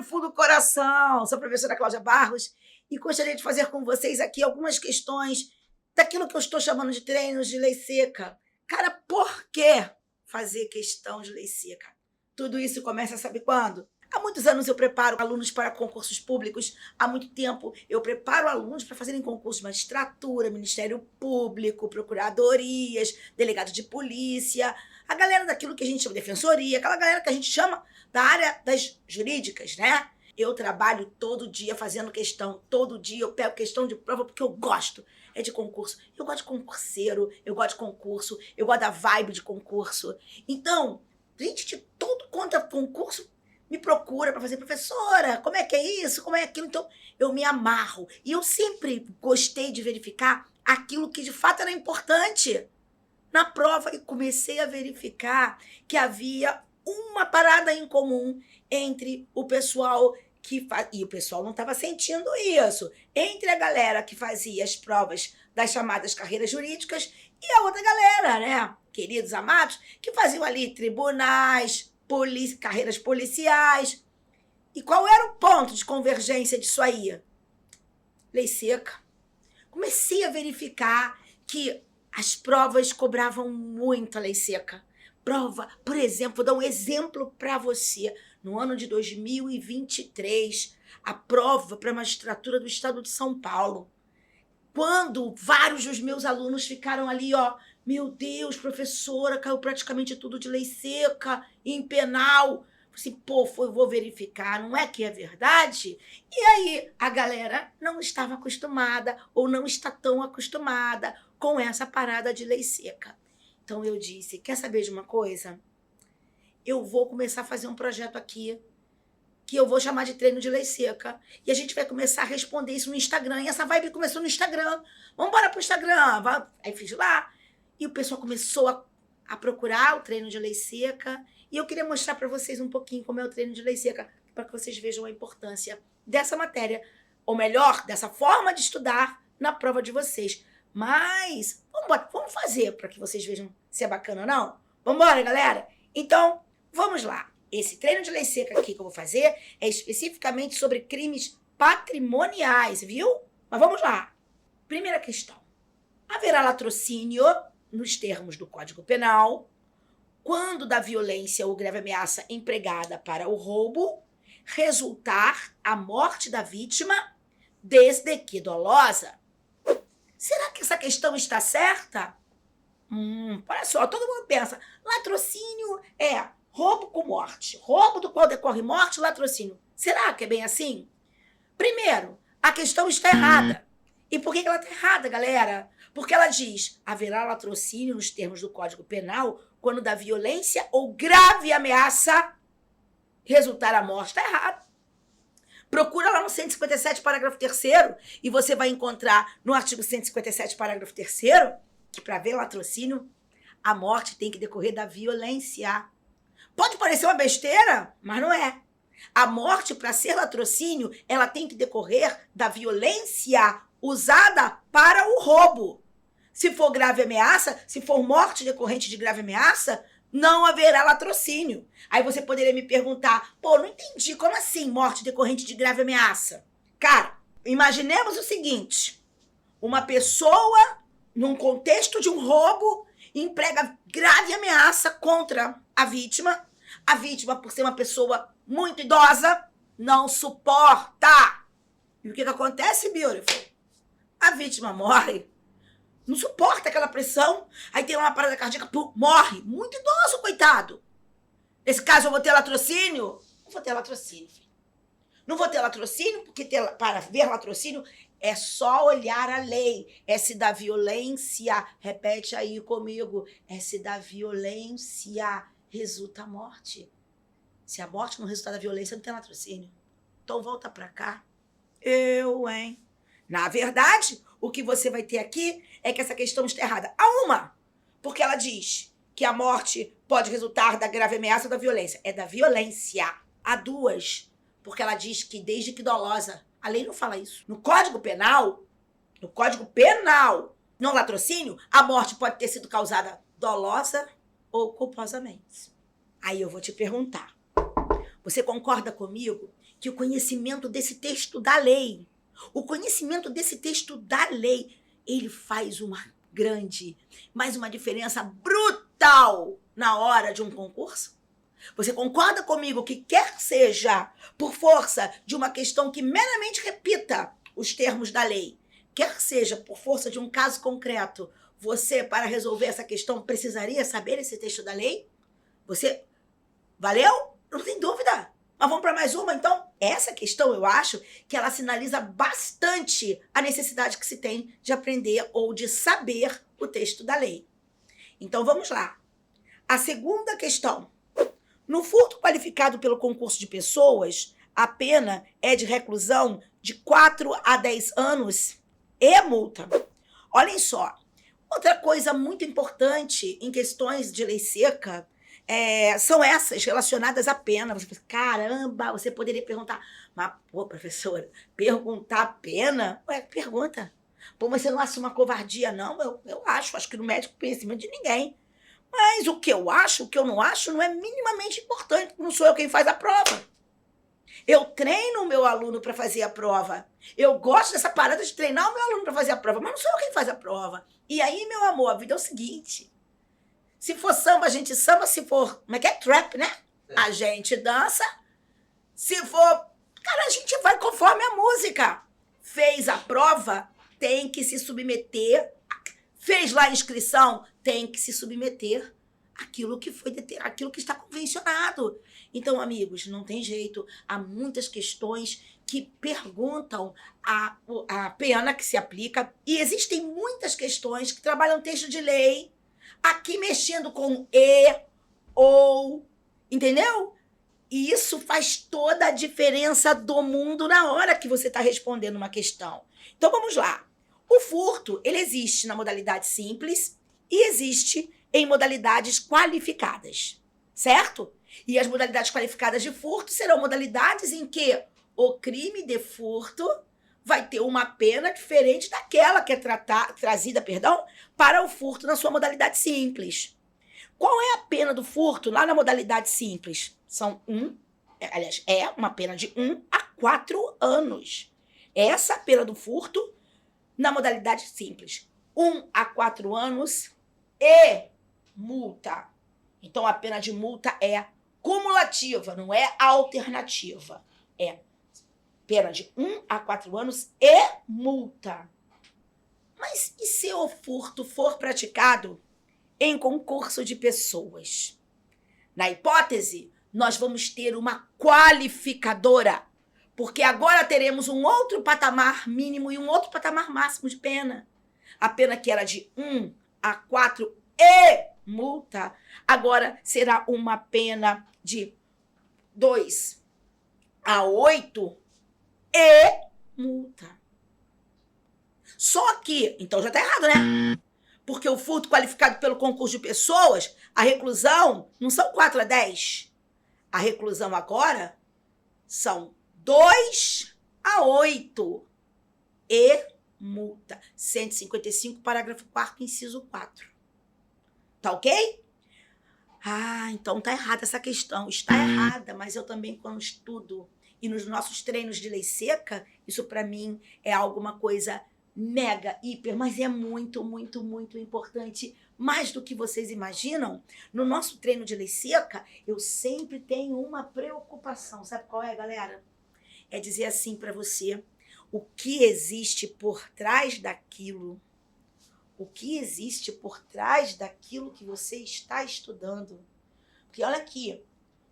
fundo do coração. Sou a professora Cláudia Barros e gostaria de fazer com vocês aqui algumas questões daquilo que eu estou chamando de treinos de lei seca. Cara, por que fazer questão de lei seca? Tudo isso começa, sabe quando? Há muitos anos eu preparo alunos para concursos públicos. Há muito tempo eu preparo alunos para fazerem concursos de magistratura, Ministério Público, procuradorias, delegado de polícia, a galera daquilo que a gente chama de defensoria, aquela galera que a gente chama da área das jurídicas, né? Eu trabalho todo dia fazendo questão, todo dia eu pego questão de prova porque eu gosto. É de concurso. Eu gosto de concurseiro, eu gosto de concurso, eu gosto da vibe de concurso. Então, gente de todo quanto é concurso me procura para fazer, professora, como é que é isso, como é aquilo? Então, eu me amarro. E eu sempre gostei de verificar aquilo que de fato era importante na prova e comecei a verificar que havia uma parada em comum entre o pessoal e o pessoal não estava sentindo isso, entre a galera que fazia as provas das chamadas carreiras jurídicas e a outra galera, né, queridos amados, que faziam ali tribunais, carreiras policiais. E qual era o ponto de convergência disso aí? Lei seca. Comecei a verificar que as provas cobravam muito a lei seca. Prova, por exemplo, vou dar um exemplo para você. No ano de 2023, a prova para a magistratura do estado de São Paulo. Quando vários dos meus alunos ficaram ali, ó, meu Deus, professora, caiu praticamente tudo de lei seca, em penal. Assim, pô, vou verificar, não é que é verdade? E aí, a galera não estava acostumada ou não está tão acostumada com essa parada de lei seca. Então eu disse, quer saber de uma coisa? Eu vou começar a fazer um projeto aqui que eu vou chamar de treino de lei seca. E a gente vai começar a responder isso no Instagram. E essa vibe começou no Instagram. Vamos embora pro Instagram. Aí fiz lá. E o pessoal começou a procurar o treino de lei seca. E eu queria mostrar para vocês um pouquinho como é o treino de lei seca, para que vocês vejam a importância dessa matéria. Ou melhor, dessa forma de estudar na prova de vocês. Mas vamos fazer para que vocês vejam se é bacana ou não. Vamos embora, galera? Então, vamos lá. Esse treino de lei seca aqui que eu vou fazer é especificamente sobre crimes patrimoniais, viu? Mas vamos lá. Primeira questão. Haverá latrocínio, nos termos do Código Penal, quando da violência ou grave ameaça empregada para o roubo resultar a morte da vítima, desde que dolosa. Será que essa questão está certa? Olha só, todo mundo pensa, latrocínio é roubo com morte. Roubo do qual decorre morte, latrocínio. Será que é bem assim? Primeiro, a questão está errada. E por que ela está errada, galera? Porque ela diz, haverá latrocínio nos termos do Código Penal quando da violência ou grave ameaça resultar a morte. Está errado. Procura lá no 157, parágrafo 3º, e você vai encontrar no artigo 157, parágrafo 3º, que para haver latrocínio, a morte tem que decorrer da violência. Pode parecer uma besteira, mas não é. A morte, para ser latrocínio, ela tem que decorrer da violência usada para o roubo. Se for grave ameaça, se for morte decorrente de grave ameaça, não haverá latrocínio. Aí você poderia me perguntar, pô, não entendi, como assim morte decorrente de grave ameaça? Cara, imaginemos o seguinte, uma pessoa, num contexto de um roubo, emprega grave ameaça contra a vítima, por ser uma pessoa muito idosa, não suporta. E o que acontece, beautiful? A vítima morre. Não suporta aquela pressão. Aí tem uma parada cardíaca, morre. Muito idoso, coitado. Nesse caso, eu vou ter latrocínio? Não vou ter latrocínio, filho. Não vou ter latrocínio, porque para ver latrocínio é só olhar a lei. É se da violência, repete aí comigo, é se da violência resulta a morte. Se a morte não resultar da violência, não tem latrocínio. Então volta pra cá. Hein? Na verdade, o que você vai ter aqui é que essa questão está errada. A uma, porque ela diz que a morte pode resultar da grave ameaça ou da violência. É da violência. A duas, porque ela diz que desde que dolosa. A lei não fala isso. No Código Penal, não latrocínio, a morte pode ter sido causada dolosa ou culposamente. Aí eu vou te perguntar. Você concorda comigo que o conhecimento desse texto da lei, ele faz uma diferença brutal na hora de um concurso? Você concorda comigo que quer seja por força de uma questão que meramente repita os termos da lei, quer seja por força de um caso concreto, você, para resolver essa questão, precisaria saber esse texto da lei? Você... Valeu? Não tem dúvida. Mas vamos para mais uma, então? Essa questão, eu acho, que ela sinaliza bastante a necessidade que se tem de aprender ou de saber o texto da lei. Então, vamos lá. A segunda questão. No furto qualificado pelo concurso de pessoas, a pena é de reclusão de 4 a 10 anos e multa. Olhem só. Outra coisa muito importante em questões de lei seca são essas relacionadas à pena. Você pensa, caramba, você poderia perguntar, mas, pô, professora, perguntar a pena? Ué, pergunta. Pô, mas você não acha uma covardia, não? Eu acho que não mede com conhecimento de ninguém. Mas o que eu acho, o que eu não acho, não é minimamente importante, não sou eu quem faz a prova. Eu treino o meu aluno para fazer a prova. Eu gosto dessa parada de treinar o meu aluno para fazer a prova, mas não sou eu quem faz a prova. E aí, meu amor, a vida é o seguinte. Se for samba, a gente samba. Se for, como é que é? Trap, né? É. A gente dança. Se for... Cara, a gente vai conforme a música. Fez a prova, tem que se submeter. Fez lá a inscrição, tem que se submeter àquilo que àquilo que está convencionado. Então, amigos, não tem jeito. Há muitas questões que perguntam a pena que se aplica. E existem muitas questões que trabalham texto de lei, aqui mexendo com ou, entendeu? E isso faz toda a diferença do mundo na hora que você está respondendo uma questão. Então, vamos lá. O furto, ele existe na modalidade simples e existe em modalidades qualificadas, certo? E as modalidades qualificadas de furto serão modalidades em que o crime de furto vai ter uma pena diferente daquela que é trazida para o furto na sua modalidade simples. Qual é a pena do furto lá na modalidade simples? É uma pena de 1 a 4 anos. Essa é a pena do furto na modalidade simples. 1 a 4 anos e multa. Então, a pena de multa é cumulativa, não é alternativa. É pena de 1 a 4 anos e multa. Mas e se o furto for praticado em concurso de pessoas? Na hipótese, nós vamos ter uma qualificadora, porque agora teremos um outro patamar mínimo e um outro patamar máximo de pena. A pena que era de 1 a 4 e multa, agora será uma pena de 2 a 8 e multa. Só que, então já está errado, né? Porque o furto qualificado pelo concurso de pessoas, a reclusão não são 4 a 10. A reclusão agora são 2 a 8 e multa. 155, parágrafo 4º, inciso 4. Tá ok? Ah, então tá errada essa questão. Está errada, mas eu também, quando estudo e nos nossos treinos de lei seca, isso para mim é alguma coisa mega, hiper, mas é muito, muito, muito importante, mais do que vocês imaginam. No nosso treino de lei seca, eu sempre tenho uma preocupação. Sabe qual é, galera? É dizer assim para você, o que existe por trás daquilo, o que existe por trás daquilo que você está estudando. Porque olha aqui,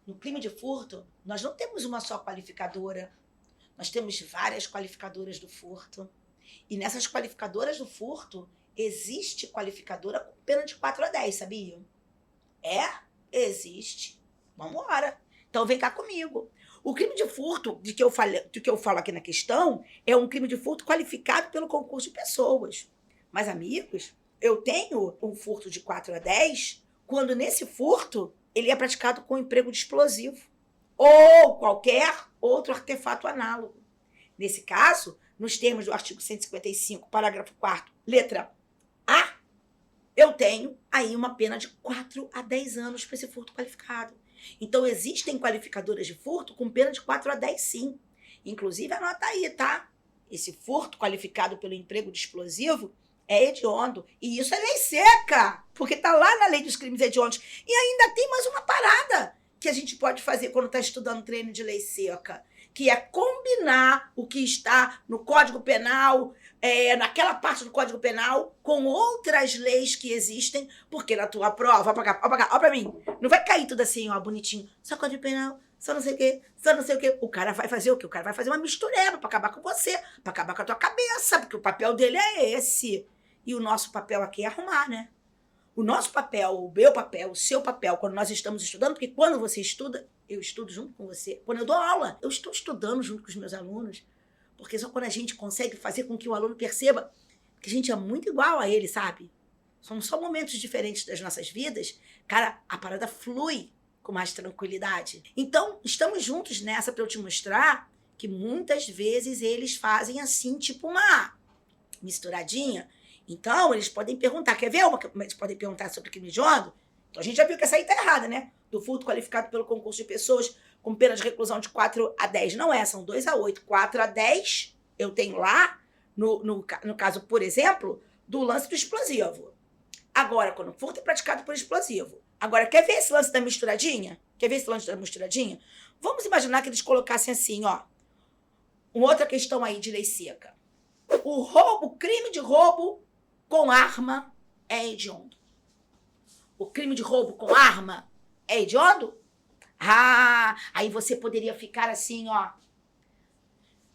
no crime de furto, nós não temos uma só qualificadora, nós temos várias qualificadoras do furto. E nessas qualificadoras do furto, existe qualificadora com pena de 4 a 10, sabia? Existe. Vamos embora. Então vem cá comigo. O crime de furto, de que eu falo aqui na questão, é um crime de furto qualificado pelo concurso de pessoas. Mas, amigos, eu tenho um furto de 4 a 10, quando nesse furto ele é praticado com emprego de explosivo ou qualquer outro artefato análogo. Nesse caso, nos termos do artigo 155, parágrafo 4º, letra A, eu tenho aí uma pena de 4 a 10 anos para esse furto qualificado. Então, existem qualificadoras de furto com pena de 4 a 10, sim. Inclusive, anota aí, tá? Esse furto qualificado pelo emprego de explosivo é hediondo. E isso é lei seca, porque tá lá na lei dos crimes hediondos. E ainda tem mais uma parada que a gente pode fazer quando está estudando treino de lei seca, que é combinar o que está no Código Penal, naquela parte do Código Penal, com outras leis que existem, porque na tua prova, ó pra mim, não vai cair tudo assim, ó, bonitinho, só Código Penal, só não sei o quê, só não sei o quê. O cara vai fazer o quê? O cara vai fazer uma mistureba pra acabar com você, pra acabar com a tua cabeça, porque o papel dele é esse. E o nosso papel aqui é arrumar, né? O nosso papel, o meu papel, o seu papel, quando nós estamos estudando, porque quando você estuda, eu estudo junto com você. Quando eu dou aula, eu estou estudando junto com os meus alunos, porque só quando a gente consegue fazer com que o aluno perceba que a gente é muito igual a ele, sabe? São só momentos diferentes das nossas vidas, cara, a parada flui com mais tranquilidade. Então, estamos juntos nessa para eu te mostrar que muitas vezes eles fazem assim, tipo uma misturadinha. Então, eles podem perguntar, quer ver uma? Eles podem perguntar sobre crime hediondo? Então, a gente já viu que essa aí tá errada, né? Do furto qualificado pelo concurso de pessoas com pena de reclusão de 4 a 10. Não é, são 2 a 8. 4 a 10, eu tenho lá, no caso, por exemplo, do lance do explosivo. Agora, quando o furto é praticado por explosivo. Agora, quer ver esse lance da misturadinha? Quer ver esse lance da misturadinha? Vamos imaginar que eles colocassem assim, ó. Uma outra questão aí de lei seca. O crime de roubo com arma é hediondo. O crime de roubo com arma é hediondo? Ah, aí você poderia ficar assim, ó.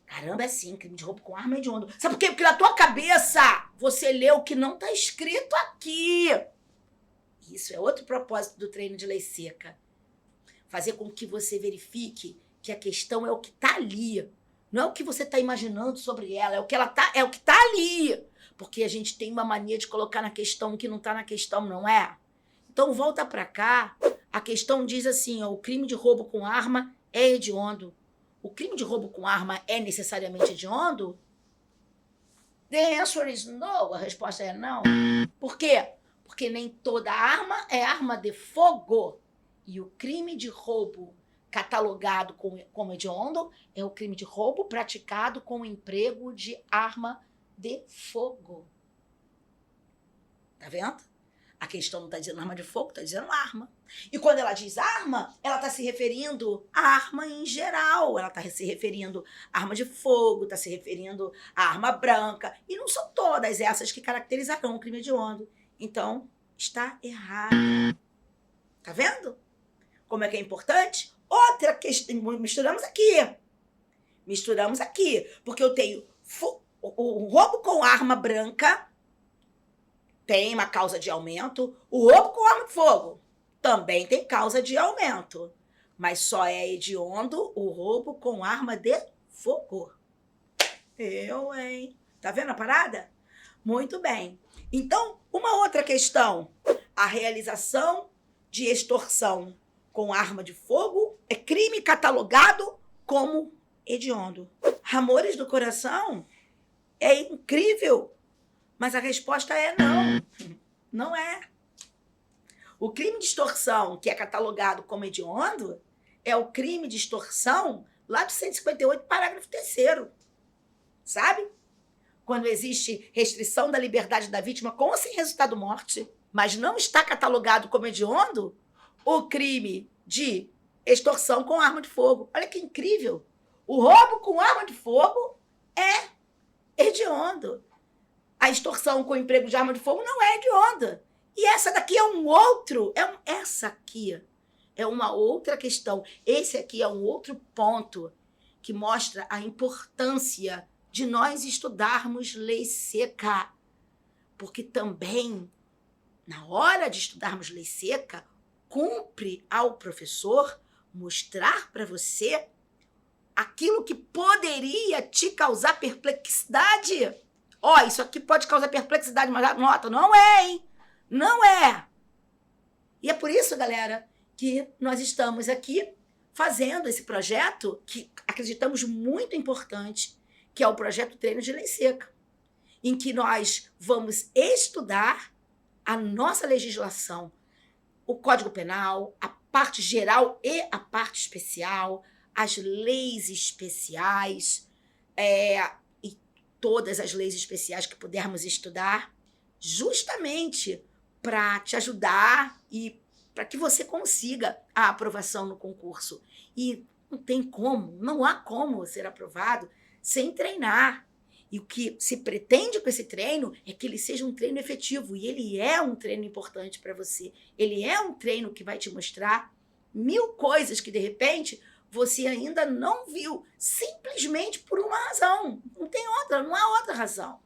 Caramba, é sim, crime de roubo com arma é hediondo. Sabe por quê? Porque na tua cabeça você lê o que não tá escrito aqui. Isso é outro propósito do treino de lei seca. Fazer com que você verifique que a questão é o que tá ali. Não é o que você tá imaginando sobre ela, é o que tá ali. Porque a gente tem uma mania de colocar na questão o que não tá na questão, não é? Então volta pra cá. A questão diz assim, ó, o crime de roubo com arma é hediondo. O crime de roubo com arma é necessariamente hediondo? The answer is no. A resposta é não. Por quê? Porque nem toda arma é arma de fogo. E o crime de roubo catalogado como hediondo é o crime de roubo praticado com o emprego de arma de fogo. Tá vendo? A questão não está dizendo arma de fogo, está dizendo arma. E quando ela diz arma, ela está se referindo à arma em geral. Ela está se referindo à arma de fogo, está se referindo à arma branca. E não são todas essas que caracterizarão o crime hediondo. Então, está errado. Tá vendo? Como é que é importante? Outra questão, misturamos aqui, porque eu tenho o roubo com arma branca, tem uma causa de aumento, o roubo com arma de fogo também tem causa de aumento, mas só é hediondo o roubo com arma de fogo. Hein? Tá vendo a parada? Muito bem. Então, uma outra questão, a realização de extorsão com arma de fogo é crime catalogado como hediondo. Amores do coração, é incrível, mas a resposta é não. Não é. O crime de extorsão, que é catalogado como hediondo, é o crime de extorsão lá do 158, parágrafo 3º. Sabe? Quando existe restrição da liberdade da vítima com ou sem resultado morte, mas não está catalogado como hediondo, o crime de extorsão com arma de fogo. Olha que incrível. O roubo com arma de fogo é hediondo. A extorsão com emprego de arma de fogo não é hedionda. E essa daqui é essa aqui é uma outra questão. Esse aqui é um outro ponto que mostra a importância de nós estudarmos lei seca. Porque também, na hora de estudarmos lei seca, cumpre ao professor mostrar para você aquilo que poderia te causar perplexidade. Ó, isso aqui pode causar perplexidade, mas nota, não é, hein? Não é. E é por isso, galera, que nós estamos aqui fazendo esse projeto que acreditamos muito importante, que é o projeto Treino de Lei Seca, em que nós vamos estudar a nossa legislação, o Código Penal, a parte geral e a parte especial, as leis especiais, e todas as leis especiais que pudermos estudar, justamente para te ajudar e para que você consiga a aprovação no concurso. E não há como ser aprovado sem treinar. E o que se pretende com esse treino é que ele seja um treino efetivo. E ele é um treino importante para você. Ele é um treino que vai te mostrar 1000 coisas que, de repente, você ainda não viu. Simplesmente por uma razão. Não há outra razão.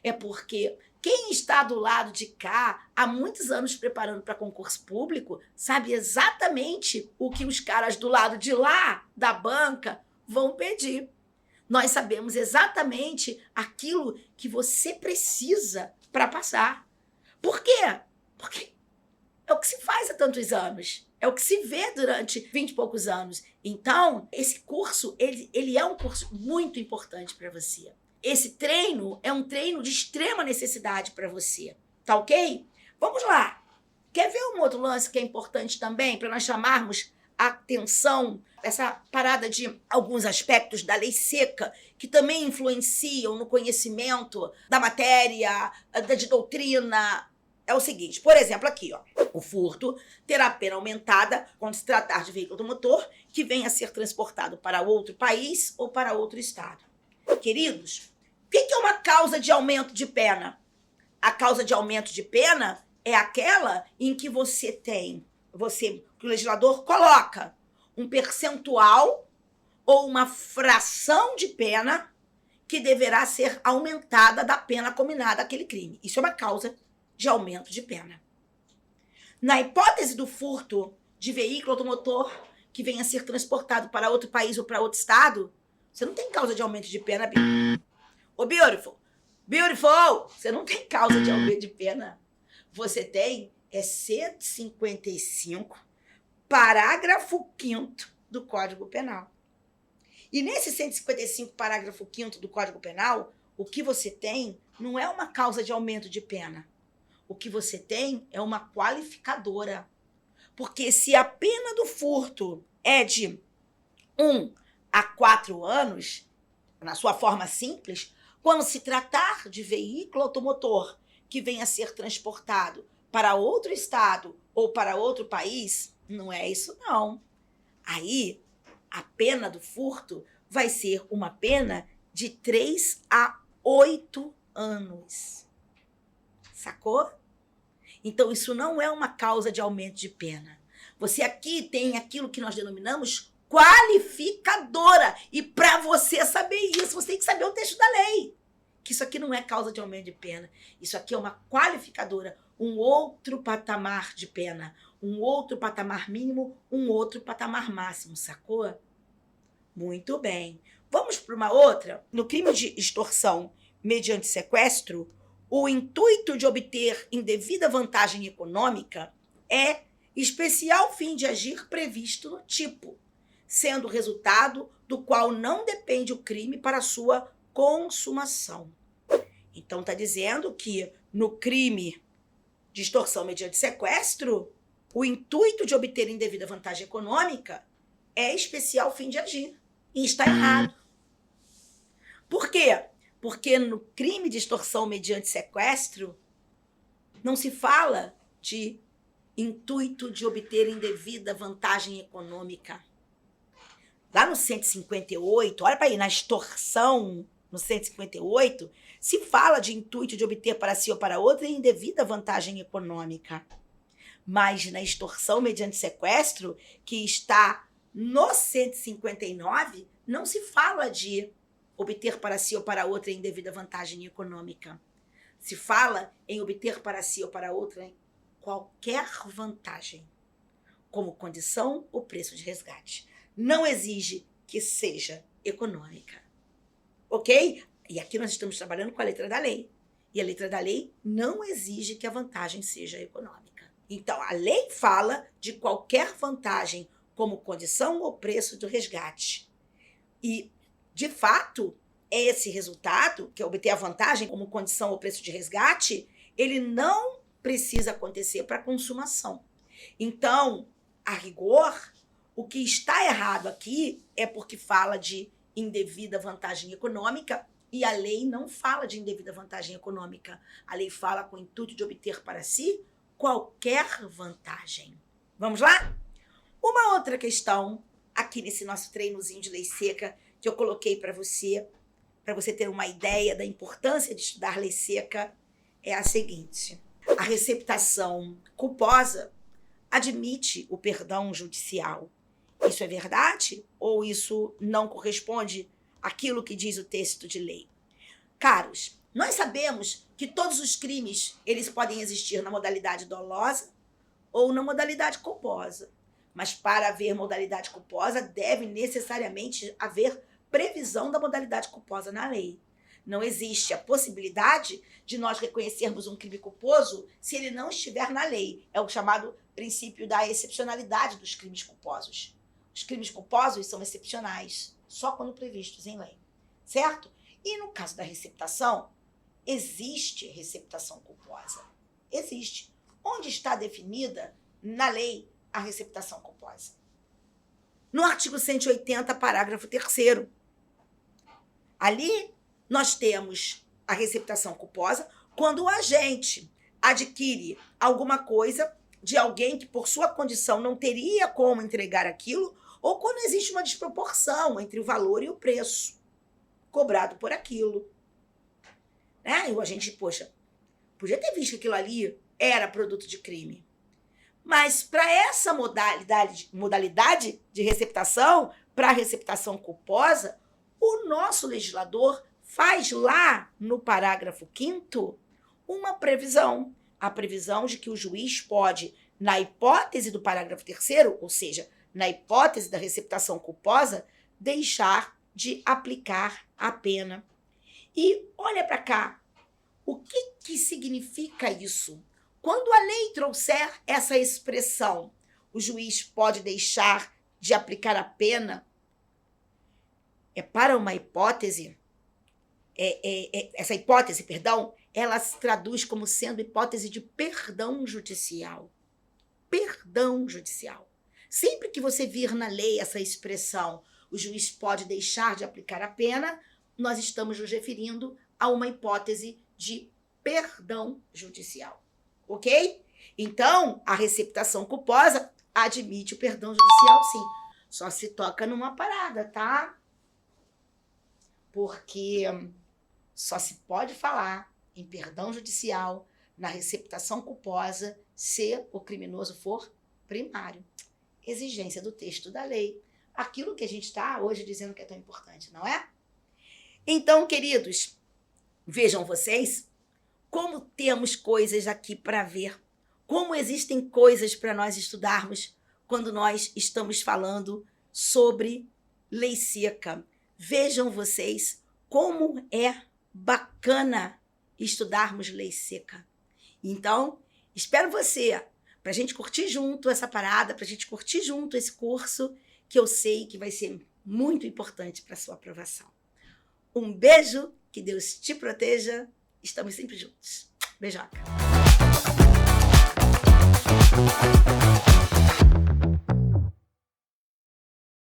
É porque quem está do lado de cá, há muitos anos preparando para concurso público, sabe exatamente o que os caras do lado de lá, da banca, vão pedir. Nós sabemos exatamente aquilo que você precisa para passar. Por quê? Porque é o que se faz há tantos anos. É o que se vê durante 20 e poucos anos. Então, esse curso, ele é um curso muito importante para você. Esse treino é um treino de extrema necessidade para você. Tá ok? Vamos lá. Quer ver um outro lance que é importante também para nós chamarmos a atenção, essa parada de alguns aspectos da lei seca que também influenciam no conhecimento da matéria, de doutrina? É o seguinte, por exemplo, aqui, ó, o furto terá pena aumentada quando se tratar de veículo automotor que venha a ser transportado para outro país ou para outro estado. Queridos, o que é uma causa de aumento de pena? A causa de aumento de pena é aquela em que que o legislador coloca um percentual ou uma fração de pena que deverá ser aumentada da pena combinada àquele crime. Isso é uma causa de aumento de pena. Na hipótese do furto de veículo automotor que venha a ser transportado para outro país ou para outro estado, você não tem causa de aumento de pena. Ô, Beautiful, você não tem causa de aumento de pena. Você tem 155, parágrafo 5º do Código Penal. E nesse 155, parágrafo 5º do Código Penal, o que você tem não é uma causa de aumento de pena. O que você tem é uma qualificadora. Porque se a pena do furto é de 1 a 4 anos, na sua forma simples, quando se tratar de veículo automotor que venha a ser transportado para outro estado ou para outro país, não é isso não. Aí, a pena do furto vai ser uma pena de 3 a 8 anos. Sacou? Então, isso não é uma causa de aumento de pena. Você aqui tem aquilo que nós denominamos qualificadora. E para você saber isso, você tem que saber o texto da lei. Que isso aqui não é causa de aumento de pena. Isso aqui é uma qualificadora, um outro patamar de pena, um outro patamar mínimo, um outro patamar máximo, sacou? Muito bem. Vamos para uma outra? No crime de extorsão mediante sequestro, o intuito de obter indevida vantagem econômica é especial fim de agir previsto no tipo, sendo o resultado do qual não depende o crime para sua consumação. Então, está dizendo que no crime de extorsão mediante sequestro, o intuito de obter indevida vantagem econômica é especial fim de agir. E está errado. Por quê? Porque no crime de extorsão mediante sequestro, não se fala de intuito de obter indevida vantagem econômica. Lá no 158, olha para aí, na extorsão, no 158, se fala de intuito de obter para si ou para outra indevida vantagem econômica. Mas na extorsão mediante sequestro, que está no 159, não se fala de obter para si ou para outra indevida vantagem econômica. Se fala em obter para si ou para outra qualquer vantagem, como condição ou preço de resgate. Não exige que seja econômica. Ok? E aqui nós estamos trabalhando com a letra da lei. E a letra da lei não exige que a vantagem seja econômica. Então, a lei fala de qualquer vantagem como condição ou preço do resgate. E, de fato, esse resultado, que é obter a vantagem como condição ou preço de resgate, ele não precisa acontecer para consumação. Então, a rigor, O que está errado aqui é porque fala de indevida vantagem econômica e a lei não fala de indevida vantagem econômica. A lei fala com o intuito de obter para si qualquer vantagem. Vamos lá? Uma outra questão aqui nesse nosso treinozinho de lei seca que eu coloquei para você ter uma ideia da importância de estudar lei seca, é a seguinte: a receptação culposa admite o perdão judicial. Isso é verdade ou isso não corresponde àquilo que diz o texto de lei? Caros, nós sabemos que todos os crimes eles podem existir na modalidade dolosa ou na modalidade culposa. Mas para haver modalidade culposa, deve necessariamente haver previsão da modalidade culposa na lei. Não existe a possibilidade de nós reconhecermos um crime culposo se ele não estiver na lei. É o chamado princípio da excepcionalidade dos crimes culposos. Os crimes culposos são excepcionais, só quando previstos em lei, certo? E no caso da receptação, existe receptação culposa. Existe. Onde está definida na lei a receptação culposa? No artigo 180, parágrafo 3º. Ali nós temos a receptação culposa quando o agente adquire alguma coisa de alguém que por sua condição não teria como entregar aquilo, ou quando existe uma desproporção entre o valor e o preço cobrado por aquilo. Né? E o agente, poxa, podia ter visto que aquilo ali era produto de crime. Mas para essa modalidade de receptação, para a receptação culposa, o nosso legislador faz lá no parágrafo 5º uma previsão. A previsão de que o juiz pode, na hipótese do parágrafo 3º, ou seja, na hipótese da receptação culposa, deixar de aplicar a pena. E olha para cá, o que significa isso? Quando a lei trouxer essa expressão, o juiz pode deixar de aplicar a pena, para uma hipótese, essa hipótese, ela se traduz como sendo hipótese de perdão judicial. Perdão judicial. Sempre que você vir na lei essa expressão, o juiz pode deixar de aplicar a pena, nós estamos nos referindo a uma hipótese de perdão judicial. Ok? Então, a receptação culposa admite o perdão judicial, sim. Só se toca numa parada, tá? Porque só se pode falar em perdão judicial na receptação culposa se o criminoso for primário. Exigência do texto da lei. Aquilo que a gente está hoje dizendo que é tão importante, não é? Então, queridos, vejam vocês como temos coisas aqui para ver, como existem coisas para nós estudarmos quando nós estamos falando sobre lei seca. Vejam vocês como é bacana estudarmos lei seca. Então, espero você para a gente curtir junto essa parada, para a gente curtir junto esse curso, que eu sei que vai ser muito importante para a sua aprovação. Um beijo, que Deus te proteja. Estamos sempre juntos. Beijoca.